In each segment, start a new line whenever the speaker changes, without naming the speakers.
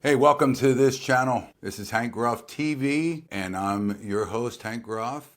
Hey, welcome to this channel. This is Hank Groff TV, and I'm your host, Hank Groff.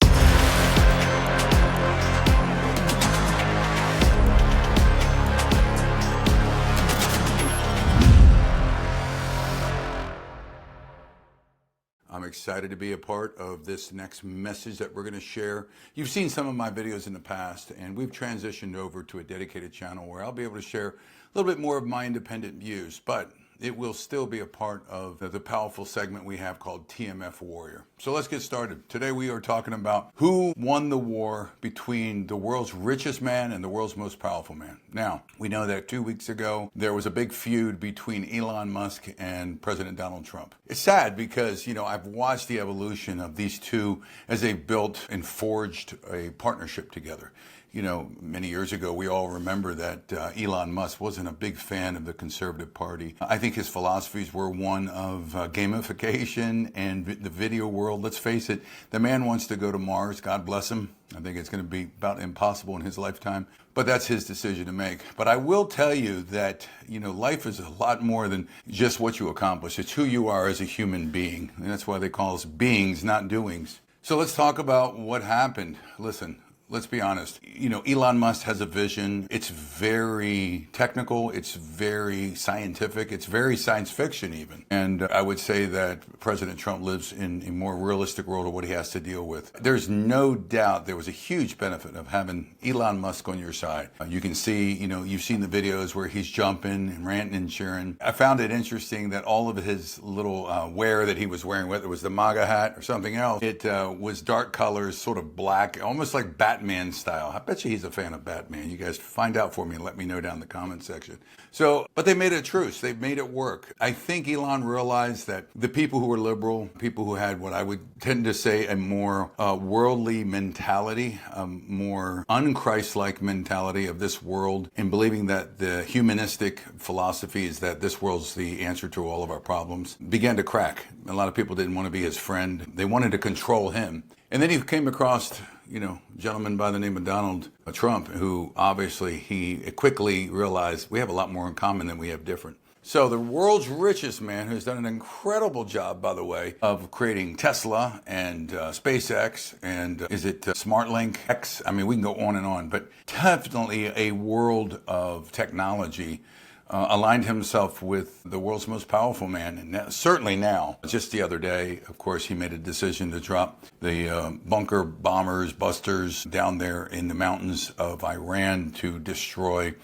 I'm excited to be a part of this next message that we're going to share. You've seen some of my videos in the past, and we've transitioned over to a dedicated channel where I'll be able to share a little bit more of my independent views, but it will still be a part of the powerful segment we have called TMF Warrior. So let's get started. Today we are talking about who won the war between the world's richest man and the world's most powerful man. Now, we know that 2 weeks ago there was a big feud between Elon Musk and President Donald Trump. It's sad because, I've watched the evolution of these two as they built and forged a partnership together. Many years ago, we all remember that Elon Musk wasn't a big fan of the Conservative Party. I think his philosophies were one of gamification and the video world. Let's face it, the man wants to go to Mars. God bless him. I think it's going to be about impossible in his lifetime, but that's his decision to make. But I will tell you that, life is a lot more than just what you accomplish. It's who you are as a human being. And that's why they call us beings, not doings. So let's talk about what happened. Listen. Let's be honest. Elon Musk has a vision. It's very technical. It's very scientific. It's very science fiction even. And I would say that President Trump lives in a more realistic world of what he has to deal with. There's no doubt there was a huge benefit of having Elon Musk on your side. You can see, you've seen the videos where he's jumping and ranting and cheering. I found it interesting that all of his little wear that he was wearing, whether it was the MAGA hat or something else, it was dark colors, sort of black, almost like Batman style. I bet you he's a fan of Batman. You guys find out for me and let me know down in the comment section. But they made a truce. They made it work. I think Elon realized that the people who were liberal, people who had what I would tend to say a more worldly mentality, a more un-Christ-like mentality of this world, and believing that the humanistic philosophy is that this world's the answer to all of our problems, began to crack. A lot of people didn't want to be his friend. They wanted to control him. And then he came across, a gentleman by the name of Donald Trump, who obviously he quickly realized we have a lot more in common than we have different. So the world's richest man, who's done an incredible job, by the way, of creating Tesla and SpaceX and is it SmartLink X? I mean, we can go on, but definitely a world of technology. Aligned himself with the world's most powerful man, and certainly now. Just the other day, of course, he made a decision to drop the bunker bombers, busters down there in the mountains of Iran to destroy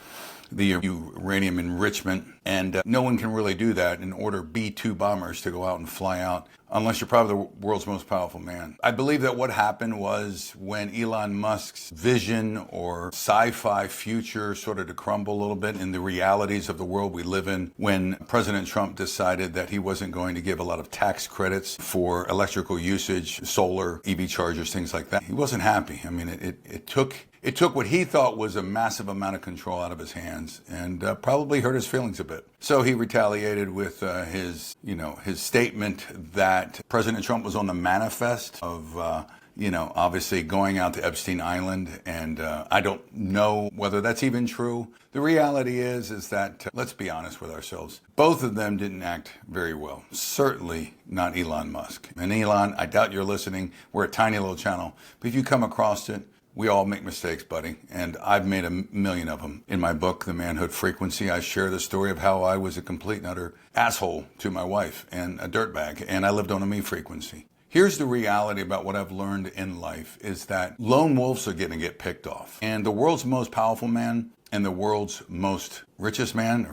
the uranium enrichment. And no one can really do that and order B-2 bombers to go out and fly out unless you're probably the world's most powerful man. I believe that what happened was when Elon Musk's vision or sci-fi future started to crumble a little bit in the realities of the world we live in, when President Trump decided that he wasn't going to give a lot of tax credits for electrical usage, solar, EV chargers, things like that. He wasn't happy. I mean, it took what he thought was a massive amount of control out of his hands and probably hurt his feelings a bit. So he retaliated with his statement that President Trump was on the manifest of, obviously going out to Epstein Island. And I don't know whether that's even true. The reality is that, let's be honest with ourselves, both of them didn't act very well. Certainly not Elon Musk. And Elon, I doubt you're listening. We're a tiny little channel. But if you come across it, we all make mistakes, buddy, and I've made a million of them. In my book, The Manhood Frequency, I share the story of how I was a complete and utter asshole to my wife and a dirtbag, and I lived on a me frequency. Here's the reality about what I've learned in life is that lone wolves are going to get picked off. And the world's most powerful man and the world's most richest man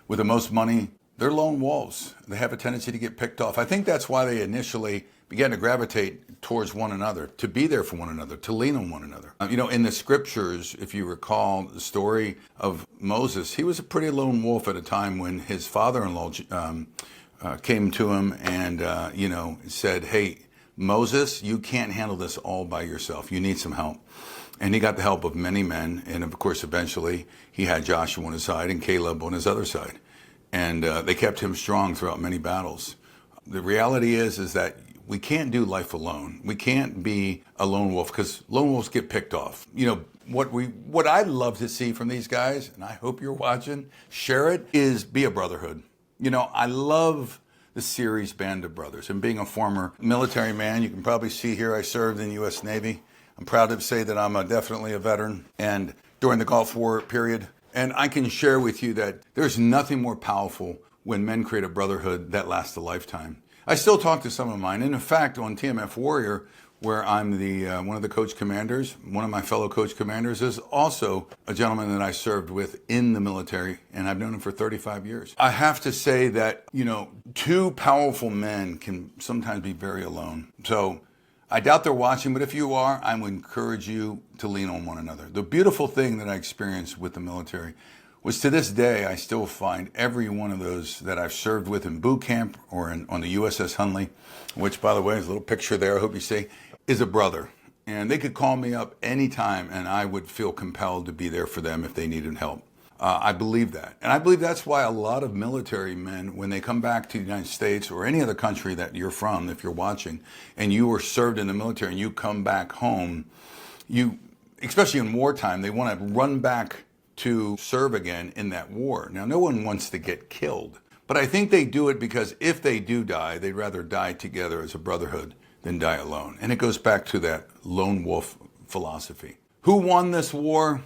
with the most money, they're lone wolves. They have a tendency to get picked off. I think that's why they initially began to gravitate towards one another, to be there for one another, to lean on one another. In the scriptures, if you recall the story of Moses, he was a pretty lone wolf at a time when his father-in-law came to him and, said, hey, Moses, you can't handle this all by yourself. You need some help. And he got the help of many men. And of course, eventually he had Joshua on his side and Caleb on his other side. And they kept him strong throughout many battles. The reality is that we can't do life alone. We can't be a lone wolf because lone wolves get picked off. What I'd love to see from these guys, and I hope you're watching, share it, is be a brotherhood. You know, I love the series Band of Brothers. And being a former military man, you can probably see here I served in the U.S. Navy. I'm proud to say that I'm definitely a veteran, and during the Gulf War period. And I can share with you that there's nothing more powerful when men create a brotherhood that lasts a lifetime. I still talk to some of mine. And in fact, on TMF Warrior, where I'm the one of the coach commanders, one of my fellow coach commanders is also a gentleman that I served with in the military, and I've known him for 35 years. I have to say that, you know, two powerful men can sometimes be very alone. So I doubt they're watching, but if you are, I would encourage you to lean on one another. The beautiful thing that I experienced with the military was, to this day, I still find every one of those that I've served with in boot camp or on the USS Hunley, which, by the way, is a little picture there, I hope you see, is a brother. And they could call me up anytime, and I would feel compelled to be there for them if they needed help. I believe that. And I believe that's why a lot of military men, when they come back to the United States or any other country that you're from, if you're watching, and you were served in the military and you come back home, you, especially in wartime, they want to run back to serve again in that war. Now, no one wants to get killed, but I think they do it because if they do die, they'd rather die together as a brotherhood than die alone. And it goes back to that lone wolf philosophy. Who won this war?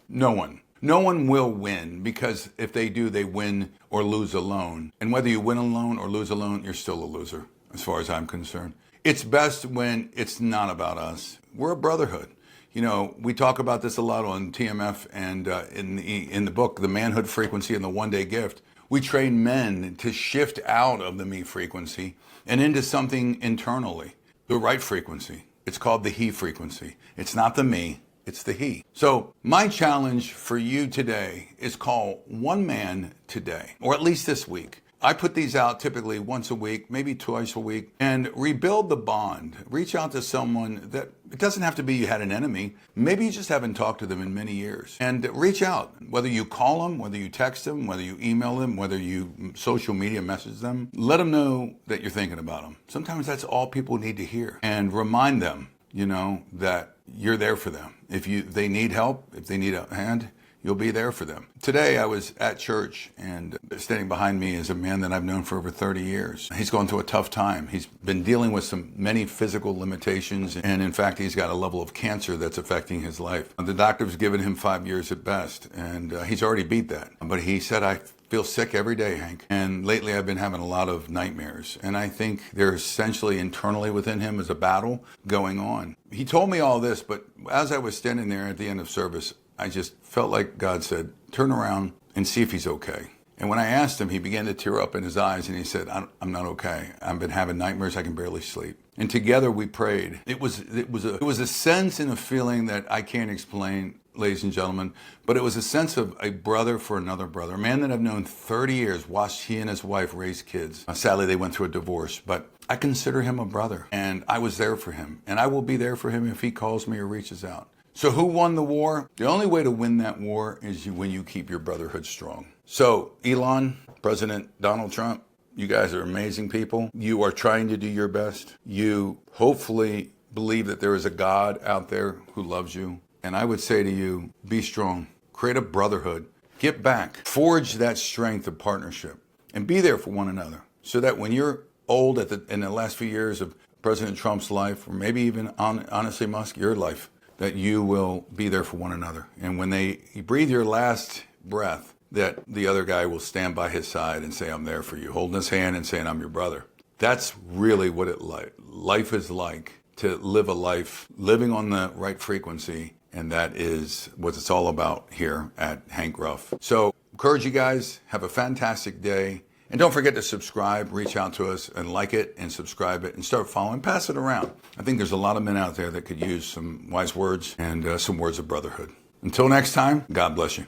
No one. No one will win, because if they do, they win or lose alone. And whether you win alone or lose alone, you're still a loser, as far as I'm concerned. It's best when it's not about us. We're a brotherhood. You know, we talk about this a lot on TMF and in the book, The Manhood Frequency and the One-Day Gift. We train men to shift out of the me frequency and into something internally, the right frequency. It's called the he frequency. It's not the me, it's the he. So my challenge for you today is call one man today, or at least this week. I put these out typically once a week, maybe twice a week, and rebuild the bond. Reach out to someone that, it doesn't have to be you had an enemy. Maybe you just haven't talked to them in many years. And reach out, whether you call them, whether you text them, whether you email them, whether you social media message them. Let them know that you're thinking about them. Sometimes that's all people need to hear. And remind them, you know, that you're there for them. If they need help, if they need a hand, you'll be there for them. Today I was at church, and standing behind me is a man that I've known for over 30 years. He's gone through a tough time. He's been dealing with many physical limitations, and in fact he's got a level of cancer that's affecting his life. The doctor's given him 5 years at best, and he's already beat that. But he said, I feel sick every day, Hank. And lately I've been having a lot of nightmares. And I think there's essentially internally within him is a battle going on. He told me all this, but as I was standing there at the end of service, I just felt like God said, turn around and see if he's okay. And when I asked him, he began to tear up in his eyes, and he said, I'm not okay. I've been having nightmares. I can barely sleep. And together we prayed. It was a sense and a feeling that I can't explain, ladies and gentlemen, but it was a sense of a brother for another brother. A man that I've known 30 years, watched he and his wife raise kids. Sadly, they went through a divorce, but I consider him a brother, and I was there for him, and I will be there for him if he calls me or reaches out. So who won the war? The only way to win that war is when you keep your brotherhood strong. So Elon, President Donald Trump, you guys are amazing people. You are trying to do your best. You hopefully believe that there is a God out there who loves you. And I would say to you, be strong. Create a brotherhood. Get back. Forge that strength of partnership. And be there for one another. So that when you're old in the last few years of President Trump's life, or maybe even honestly, Musk, your life, that you will be there for one another. And when you breathe your last breath, that the other guy will stand by his side and say, I'm there for you, holding his hand and saying, I'm your brother. That's really what life is like, to live a life living on the right frequency. And that is what it's all about here at Hank Ruff. So encourage you guys, have a fantastic day. And don't forget to subscribe, reach out to us and like it and subscribe it and start following, pass it around. I think there's a lot of men out there that could use some wise words and some words of brotherhood. Until next time, God bless you.